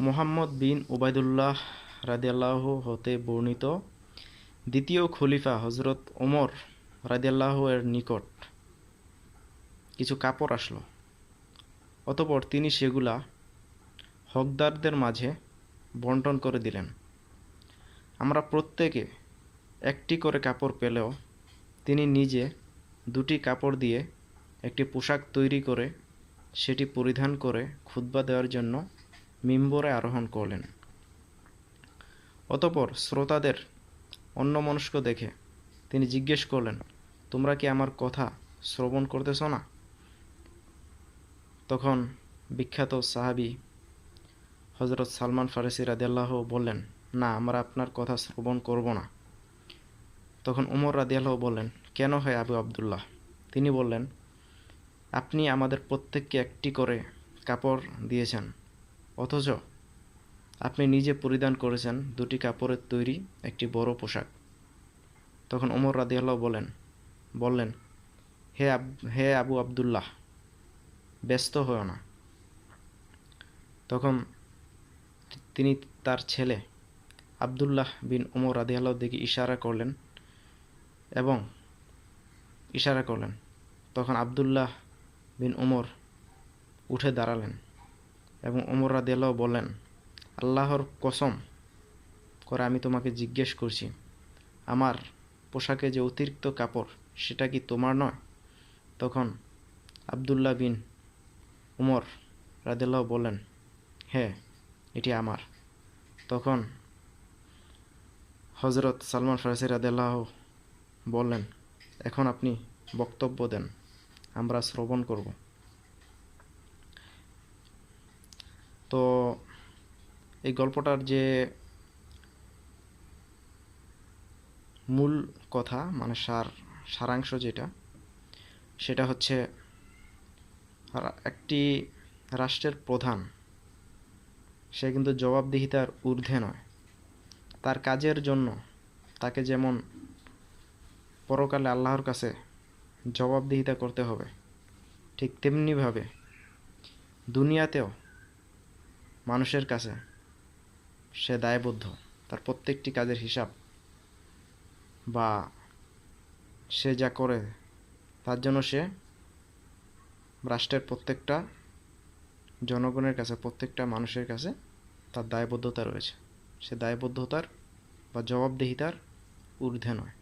মুহাম্মদ বিন Ubaidullah রাদিয়াল্লাহু হতে বর্ণিত, দ্বিতীয় খলিফা হজরত ওমর রাদিয়াল্লাহু এর নিকট কিছু কাপড় আসলো। অতঃপর তিনি সেগুলা হকদারদের মাঝে বণ্টন করে দিলেন। আমরা প্রত্যেকে একটি করে কাপড় পেলেও তিনি নিজে দুটি কাপড় দিয়ে একটি পোশাক তৈরি করে সেটি পরিধান করে খুতবা দেওয়ার জন্য মিম্বরে আরোহণ করলেন। অতঃপর শ্রোতাদের অন্যমনস্ক দেখে তিনি জিজ্ঞেস করলেন, তোমরা কি আমার কথা শ্রবণ করতেছ না? তখন বিখ্যাত সাহাবী হজরত সালমান ফারসি রাদিয়াল্লাহু বললেন, না, আমরা আপনার কথা শ্রবণ করব না। তখন উমর রাদিয়াল্লাহু বললেন, কেন হে আবু আবদুল্লাহ? তিনি বললেন, আপনি আমাদের প্রত্যেককে একটি করে কাপড় দিয়েছেন, অথচ আপনি নিজে পরিধান করেছেন দুটি কাপড়ের তৈরি একটি বড় পোশাক। তখন উমর রাদিয়াল্লাহু বললেন, হে আবু আবদুল্লাহ, ব্যস্ত হও না। তখন তিনি তার ছেলে আবদুল্লাহ বিন উমর রাদিয়াল্লাহু দিকে ইশারা করলেন। তখন আবদুল্লাহ বিন উমর উঠে দাঁড়ালেন এবং উমর রাদিয়াল্লাহু বললেন, আল্লাহর কসম করে আমি তোমাকে জিজ্ঞেস করছি, আমার পোশাকে যে অতিরিক্ত কাপড় সেটা কি তোমার নয়? তখন আবদুল্লাহ বিন উমর রাদিয়াল্লাহু বললেন, হ্যাঁ, এটি আমার। তখন হজরত সালমান ফারসি রাদিয়াল্লাহু বললেন, এখন আপনি বক্তব্য দেন, আমরা শ্রবণ করব। তো এই গল্পটার যে মূল কথা, মানে সারাংশ সেটা হচ্ছে, একটি রাষ্ট্রের প্রধান সে কিন্তু জবাবদিহিতার ঊর্ধ্বে নয়। তার কাজের জন্য তাকে যেমন পরকালে আল্লাহর কাছে জবাবদিহিতা করতে হবে, ঠিক তেমনিভাবে দুনিয়াতেও মানুষের কাছে সে দায়বদ্ধ। তার প্রত্যেকটি কাজের হিসাব বা সে যা করে তার জন্য সে রাষ্ট্রের প্রত্যেকটা জনগণের কাছে, প্রত্যেকটা মানুষের কাছে তার দায়বদ্ধতা রয়েছে। সে দায়বদ্ধতার বা জবাবদিহিতার ঊর্ধ্বে নয়।